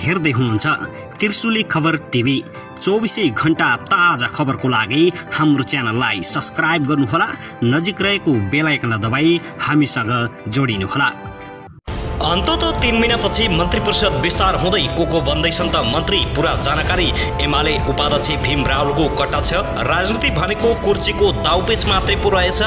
हेर्दै हुनुहुन्छ त्रिशुली खबर टिभी। 24 घण्टा ताजा खबरको लागि हाम्रो च्यानललाई सब्स्क्राइब गर्नुहोला, नजिक रहेको बेल आइकन दबाई हामीसँग जोडिनुहोला। अन्ततः 3 महिनापछि मन्त्री परिषद विस्तार हुँदै को बन्दैछन् त मन्त्री, पूरा जानकारी। एमाले उपाध्यक्ष भीम रावलको कटाक्ष, राजनीति भनेको कुर्सीको दाउपेच मात्रै पो रहेछ।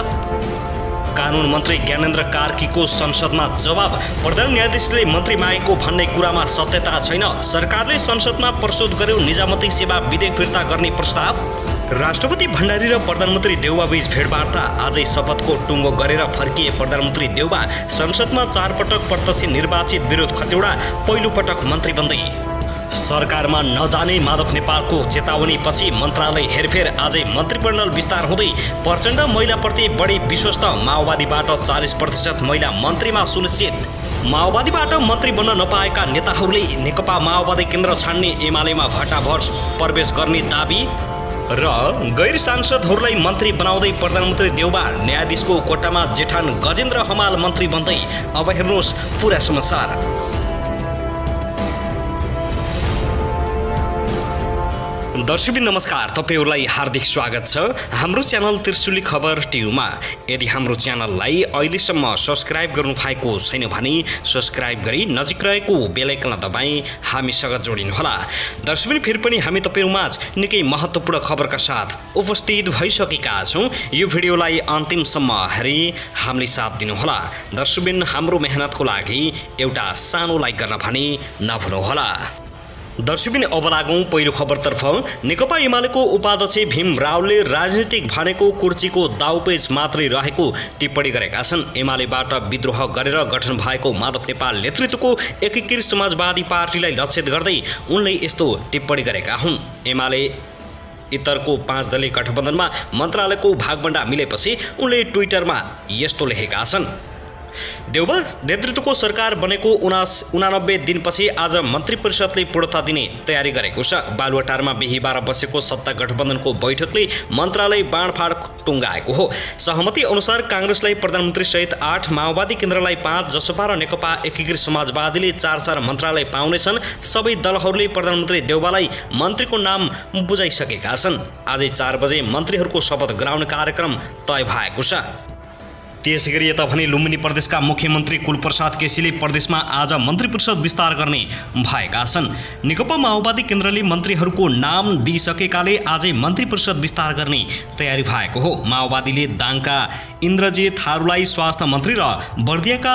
कानुन मन्त्री ज्ञानेन्द्र कार्कीको संसदमा जवाब, प्रधान न्यायाधीशले मन्त्री मागेको भन्ने कुरामा सत्यता छैन। सरकारले संसदमा प्रस्तुत गर्यो निजामती सेवा विधेयक फिर्ता गर्ने प्रस्ताव। राष्ट्रपति भण्डारी र प्रधानमन्त्री देउबा बीच भेटवार्ता, आजै शपथको टुङ्गो गरेर फर्किए प्रधानमन्त्री देउबा। संसदमा 4 पटक प्रत्यक्ष निर्वाचित विरोध खतिवडा, पहिलो पटक मन्त्री बन्दै। सरकारमा नजाने माधव नेपालको चेतावनी पछि मन्त्रालय हेरफेर, आजै मन्त्रीमण्डल विस्तार हुँदै। प्रचण्ड महिलाप्रति बढी विश्वस्त, माओवादीबाट 40% महिला मन्त्रीमा सुनिश्चित। माओवादीबाट मन्त्री बन्न नपाएका नेताहरूले नेकपा माओवादी केन्द्र छाड्ने, एमालेमा भट्टाभट प्रवेश गर्ने दाबी र गैर सांसदहरूलाई मन्त्री बनाउँदै प्रधानमन्त्री देउबा। न्यायाधीशको कोटामा जेठान गजेन्द्र हमाल मन्त्री बन्दै। अब हेर्नुहोस् पुरा समाचार। दर्शकबिन नमस्कार, तपाईहरुलाई हार्दिक स्वागत छ हाम्रो च्यानल त्रिशुली खबर टिभीमा। यदि हाम्रो च्यानललाई अहिलेसम्म सब्स्क्राइब गर्नु भएको छैन भने सब्स्क्राइब गरी नजिक रहेको बेल आइकन दबाई हामीसँग जोडिनुहोला। दर्शकबिन फेरि पनि हामी तपाईहरुमाझ निकै महत्त्वपूर्ण खबरका साथ उपस्थित भइसकेका छौं। यो भिडियोलाई अन्तिमसम्म हेरी हामीले साथ दिनुहोला। दर्शकबिन हाम्रो मेहनतको लागि एउटा सानो लाइक गर्न भने नभुल्नुहोला। दर्शकबिन अब लागौं पहिलो खबरतर्फ। नेकपा एमालेको उपाध्यक्ष भीम रावलले राजनीतिक भनेको कुर्सीको दाउपेच मात्रै रहेको टिप्पणी गरेका छन्। एमालेबाट विद्रोह गरेर गठन भएको माधव नेपाल नेतृत्वको एकीकृत समाजवादी पार्टीलाई लक्षित गर्दै उनले यस्तो टिप्पणी गरेका हुन्। एमाले इतरको 5 दलीय गठबन्धनमा मन्त्रालयको भागबण्डा मिलेपछि उनले ट्विटरमा यस्तो लेखेका छन्। देउबा नेतृत्वको सरकार बनेको 89 दिनपछि आज मन्त्री परिषदले पूर्णता दिने तयारी गरेको छ। बालुवाटारमा बिहीबार बसेको सत्ता गठबन्धनको बैठकले मन्त्रालय बाँडफाँड टुङ्गाएको हो। सहमति अनुसार काङ्ग्रेसलाई प्रधानमन्त्री सहित 8, माओवादी केन्द्रलाई 5, जसपा र नेकपा एकीकृत समाजवादीले 4 मन्त्रालय पाउनेछन्। सबै दलहरूले प्रधानमन्त्री देउबालाई मन्त्रीको नाम बुझाइसकेका छन्। आजै 4 बजे मन्त्रीहरूको शपथ गराउने कार्यक्रम तय भएको छ। त्यसैगरी यता भने लुम्बिनी प्रदेशका मुख्यमन्त्री कुलप्रसाद केसीले प्रदेशमा आज मन्त्री परिषद विस्तार गर्ने भएका छन्। नेकपा माओवादी केन्द्रले मन्त्रीहरूको नाम दिइसकेकाले आजै मन्त्री परिषद विस्तार गर्ने तयारी भएको हो। माओवादीले दाङका इन्द्रजित थारूलाई स्वास्थ्य मन्त्री र बर्दियाका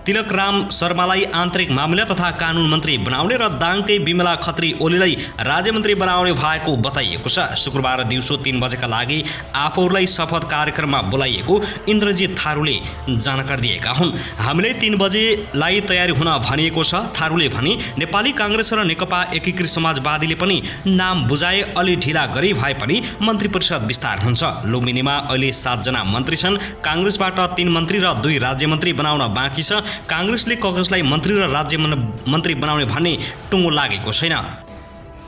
तिलकराम शर्मालाई आन्तरिक मामिला तथा कानुन मन्त्री बनाउने र दाङकै बिमला खत्री ओलीलाई राज्यमन्त्री बनाउने भएको बताइएको छ। शुक्रबार दिउँसो 3 बजेका लागि आफूहरूलाई शपथ कार्यक्रममा बोलाइएको इन्द्रजित थारूले जानकारी दिएका हुन्। हामीले 3 बजेलाई तयारी हुन भनिएको छ। थारूले भने नेपाली काङ्ग्रेस र नेकपा एकीकृत समाजवादीले पनि नाम बुझाए, अलि ढिला गरी भए पनि मन्त्री परिषद विस्तार हुन्छ। लुम्बिनीमा अहिले 7 जना मन्त्री छन्। काङ्ग्रेसबाट 3 मन्त्री र 2 राज्यमन्त्री बनाउन बाँकी छ। काङ्ग्रेसले कङ्ग्रेसलाई मन्त्री र राज्य मन्त्री बनाउने भन्ने टुङ्गो लागेको छैन।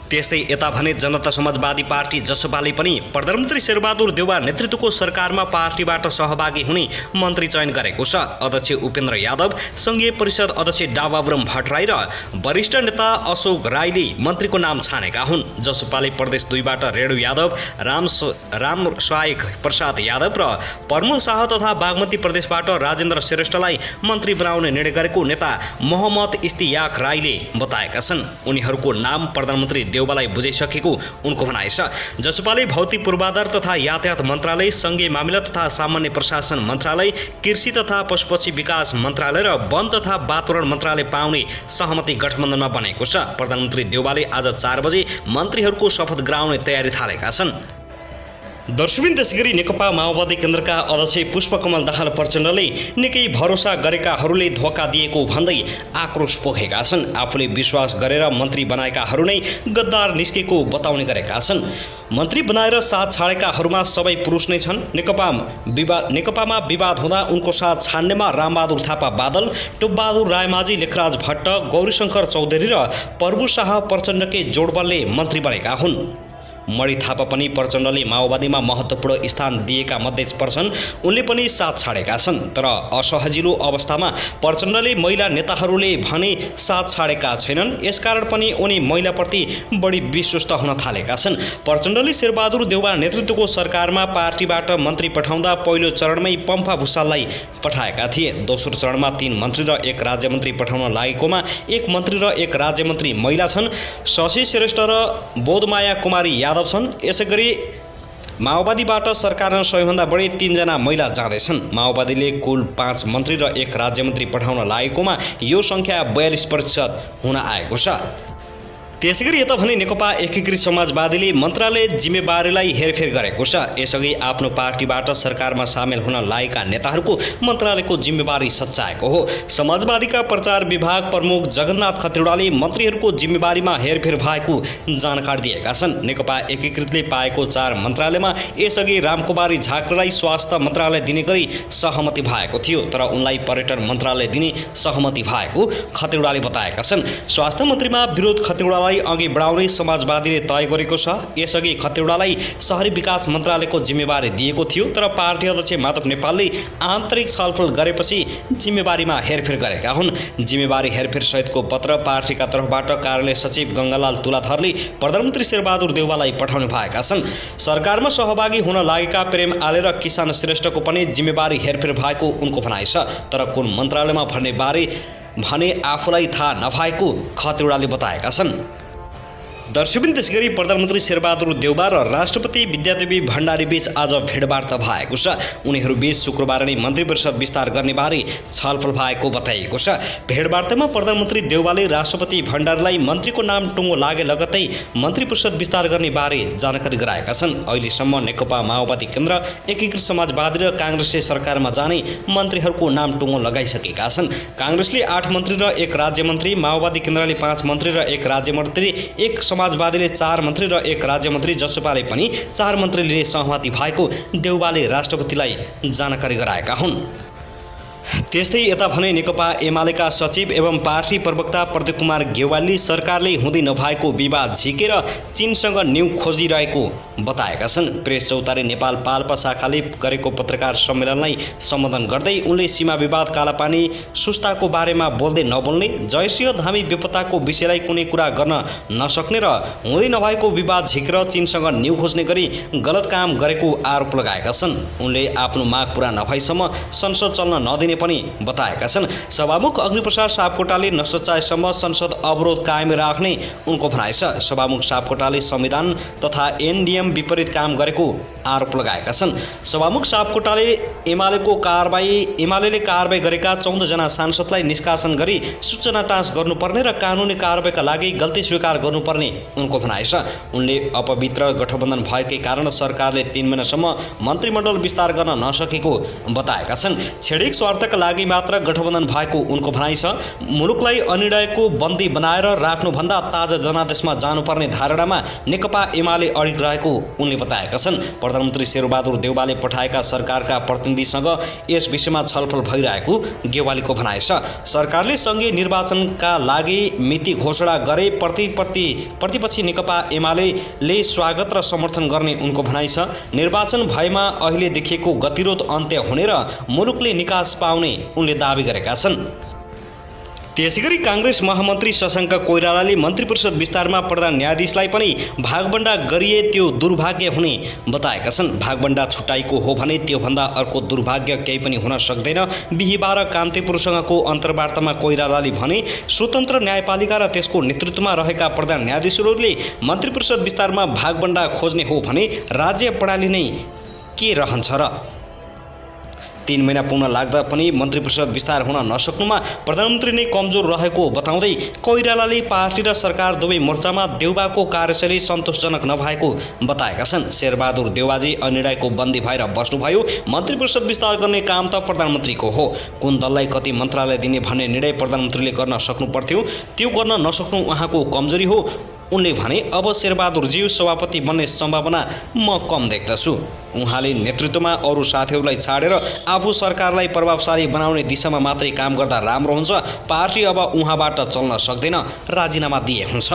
त्यस्तै यता भने जनता समाजवादी पार्टी जसपाले पनि प्रधानमन्त्री शेरबहादुर देउबा नेतृत्वको सरकारमा पार्टीबाट सहभागी हुने मन्त्री चयन गरेको छ। अध्यक्ष उपेन्द्र यादव, संघीय परिषद अध्यक्ष डाबाबुराम भट्टराई र वरिष्ठ नेता अशोक राईले मन्त्रीको नाम छानेका हुन्। जसपाले प्रदेश 2 बाट रेणु यादव, राम सहायक प्रसाद यादव र प्रमोद शाह तथा बागमती प्रदेशबाट राजेन्द्र श्रेष्ठलाई मन्त्री बनाउने निर्णय गरेको नेता मोहम्मद इस्तियाक राईले बताएका छन्। उनीहरूको नाम प्रधानमन्त्री देउबालाई बुझाइसकेको उनको भनाइ छ। जसपाले भौतिक पूर्वाधार तथा यातायात मन्त्रालय, संघीय मामिला तथा सामान्य प्रशासन मन्त्रालय, कृषि तथा पशुपक्षी विकास मन्त्रालय र वन तथा वातावरण मन्त्रालय पाउने सहमति गठबन्धनमा बनेको छ। प्रधानमन्त्री देउबाले आज 4 बजे मन्त्रीहरूको शपथ गराउने तयारी थालेका छन्। दर्शकबिन त्यसैगरी नेकपा माओवादी केन्द्रका अध्यक्ष पुष्पकमल दाहाल प्रचण्डले निकै भरोसा गरेकाहरूले धोका दिएको भन्दै आक्रोश पोखेका छन्। आफूले विश्वास गरेर मन्त्री बनाएकाहरू नै गद्दार निस्केको बताउने गरेका छन्। मन्त्री बनाएर साथ छाडेकाहरूमा सबै पुरुष नै छन्। नेकपामा विवाद हुँदा उनको साथ छाड्नेमा रामबहादुर थापा बादल, टोपबहादुर रायमाझी, लेखराज भट्ट, गौरीशंकर चौधरी र प्रभु शाह प्रचण्डकै जोडबलले मन्त्री बनेका हुन्। मणि थापा पनि प्रचण्डले माओवादीमा महत्त्वपूर्ण स्थान दिएका मध्ये पर्छन्। उनले पनि साथ छाडेका छन्। तर असहजिलो अवस्थामा प्रचण्डले महिला नेताहरूले भने साथ छाडेका छैनन्। यसकारण पनि उनी महिलाप्रति बढी विश्वस्त हुन थालेका छन्। प्रचण्डले शेरबहादुर देउबा नेतृत्वको सरकारमा पार्टीबाट मन्त्री पठाउँदा पहिलो चरणमै पम्फा भुसाललाई पठाएका थिए। दोस्रो चरणमा 3 मन्त्री र 1 राज्यमन्त्री पठाउन लागेकोमा 1 मन्त्री र 1 राज्यमन्त्री महिला छन्। शशि श्रेष्ठ र बोधमाया कुमारी यादव छन्। यसैगरी माओवादीबाट सरकारमा सबैभन्दा बढी 3 जना महिला जाँदैछन्। माओवादीले कुल 5 मन्त्री र 1 राज्यमन्त्री पठाउन लागेकोमा यो सङ्ख्या 42% हुन आएको छ। त्यसैगरी यता भने नेकपा एकीकृत समाजवादीले मन्त्रालय जिम्मेवारीलाई हेरफेर गरेको छ। यसअघि आफ्नो पार्टीबाट सरकारमा सामेल हुन लागेका नेताहरूको मन्त्रालयको जिम्मेवारी सच्याएको हो। समाजवादीका प्रचार विभाग प्रमुख जगन्नाथ खतिवडाले मन्त्रीहरूको जिम्मेवारीमा हेरफेर भएको जानकारी दिएका छन्। नेकपा एकीकृतले पाएको 4 मन्त्रालयमा यसअघि रामकुमारी झाँक्रीलाई स्वास्थ्य मन्त्रालय दिने गरी सहमति भएको थियो, तर उनलाई पर्यटन मन्त्रालय दिने सहमति भएको खतिवडाले बताएका छन्। स्वास्थ्य मन्त्रीमा विरोध खतिवडालाई अघि बढाउने समाजवादीले तय गरेको छ। यसअघि खतिवडालाई शहरी विकास मन्त्रालयको जिम्मेवारी दिएको थियो, तर पार्टी अध्यक्ष माधव नेपालले आन्तरिक छलफल गरेपछि जिम्मेवारीमा हेरफेर गरेका हुन्। जिम्मेवारी हेरफेर सहितको पत्र पार्टीका तर्फबाट कार्यालय सचिव गङ्गालाल तुलाधरले प्रधानमन्त्री शेरबहादुर देउवालाई पठाउनु भएका छन्। सरकारमा सहभागी हुन लागेका प्रेम आले र किसान श्रेष्ठको पनि जिम्मेवारी हेरफेर भएको उनको भनाइ छ। तर कुन मन्त्रालयमा भर्ने बारे भने आफूलाई थाहा नभएको खतिवडाले बताएका छन्। दर्शकबिन त्यसगरी प्रधानमन्त्री शेरबहादुर देउबा र राष्ट्रपति विद्यादेवी भण्डारी बीच आज भेटवार्ता भएको छ। उनीहरू बीच शुक्रबार नै मन्त्री परिषद विस्तार गर्ने बारे छलफल भएको बताइएको छ। भेटवार्तामा प्रधानमन्त्री देउबाले राष्ट्रपति भण्डारीलाई मन्त्रीको नाम टुङ्गो लागे लगत्तै मन्त्री परिषद विस्तार गर्ने बारे जानकारी गराएका छन्। अहिलेसम्म नेकपा माओवादी केन्द्र, एकीकृत समाजवादी र काङ्ग्रेसले सरकारमा जाने मन्त्रीहरूको नाम टुङ्गो लगाइसकेका छन्। काङ्ग्रेसले 8 मन्त्री र 1 राज्यमन्त्री, माओवादी केन्द्रले 5 मन्त्री र 1 राज्यमन्त्री, 1 समाजवादीले 4 मन्त्री र 1 राज्यमन्त्री, जसपाले पनि 4 मन्त्री लिने सहमति भएको देउबाले राष्ट्रपतिलाई जानकारी गराएका हुन्। त्यस्तै यता भने नेकपा एमालेका सचिव एवं पार्टी प्रवक्ता प्रदीप कुमार गेवालले सरकारले हुँदै नभएको विवाद झिकेर चीनसँग न्यु खोजिरहेको बताएका छन्। प्रेस चौतारी नेपाल पाल्पा शाखाले गरेको पत्रकार सम्मेलनलाई सम्बोधन गर्दै उनले सीमा विवाद, कालापानी, सुस्ताको बारेमा बोल्दै नबोल्ने, जयसिंह धामी बेपत्ताको विषयलाई कुनै कुरा गर्न नसक्ने र हुँदै नभएको विवाद झिकेर चीनसँग न्यु खोज्ने गरी गलत काम गरेको आरोप लगाएका छन्। उनले आफ्नो माग पूरा नभएसम्म संसद चल्न नदिने पनि बताएका छन्। सभामुख अग्निप्रसाद सापकोटाले नसच्चाएसम्म संसद अवरोध कायम राख्ने उनको भनाइ छ। सभामुख सापकोटाले संविधान तथा एनडीएम विपरीत काम गरेको आरोप लगाएका छन्। सभामुख सापकोटाले एमालेले कारबाही गरेका 14 जना सांसदलाई निष्कासन गरी सूचना टाँस गर्नुपर्ने र कानुनी कारबाहीका लागि गल्ती स्वीकार गर्नुपर्ने उनको भनाइ छ। उनले अपवित्र गठबन्धन भएकै कारण सरकारले 3 महिनासम्म मन्त्रीमण्डल विस्तार गर्न नसकेको बताएका छन्। क्षणिक स्वार्थका लागि मात्र गठबन्धन भएको उनको भनाइ छ। मुलुकलाई अनिर्णयको बन्दी बनाएर राख्नुभन्दा ताजा जनादेशमा जानुपर्ने धारणामा नेकपा एमाले अडिग रहेको उनले बताएका छन्। प्रधानमन्त्री शेरबहादुर देउबाले पठाएका सरकारका प्रतिनिधिसँग यस विषयमा छलफल भइरहेको गेवालीको भनाइ छ। सरकारले सङ्घीय निर्वाचनका लागि मिति घोषणा गरे प्रतिपक्षी नेकपा एमाले स्वागत र समर्थन गर्ने उनको भनाइ छ। निर्वाचन भएमा अहिले देखिएको गतिरोध अन्त्य हुने र मुलुकले निकास पाउने उनले दावी गरेका छन्। त्यसैगरी काङ्ग्रेस महामन्त्री शशाङ्क कोइरालाले मन्त्री परिषद विस्तारमा प्रधान न्यायाधीशलाई पनि भागबण्डा गरिए त्यो दुर्भाग्य हुने बताएका छन्। भागबण्डा छुट्टाइको हो भने त्योभन्दा अर्को दुर्भाग्य केही पनि हुन सक्दैन। बिहिबार कान्तिपुरसँगको अन्तर्वार्तामा कोइरालाले भने स्वतन्त्र न्यायपालिका र त्यसको नेतृत्वमा रहेका प्रधान न्यायाधीशहरूले मन्त्री परिषद विस्तारमा भागबण्डा खोज्ने हो भने राज्य प्रणाली नै के रहन्छ र? 3 महिना पुग्न लाग्दा पनि मन्त्री परिषद विस्तार हुन नसक्नुमा प्रधानमन्त्री नै कमजोर रहेको बताउँदै कोइरालाले पार्टी र सरकार दुवै मोर्चामा देउबाको कार्यशैली सन्तोषजनक नभएको बताएका छन्। शेरबहादुर देउबाजी अनिर्णयको बन्दी भएर बस्नुभयो। मन्त्री परिषद विस्तार गर्ने काम त प्रधानमन्त्रीको हो। कुन दललाई कति मन्त्रालय दिने भन्ने निर्णय प्रधानमन्त्रीले गर्न सक्नु पर्थ्यो। त्यो गर्न नसक्नु उहाँको कमजोरी हो। उनले भने अब शेरबहादुरज्यू सभापति बन्ने सम्भावना म कम देख्दछु। उहाँले नेतृत्वमा अरू साथीहरूलाई छाडेर आफू सरकारलाई प्रभावशाली बनाउने दिशामा मात्रै काम गर्दा राम्रो हुन्छ। पार्टी अब उहाँबाट चल्न सक्दैन, राजीनामा दिए हुन्छ।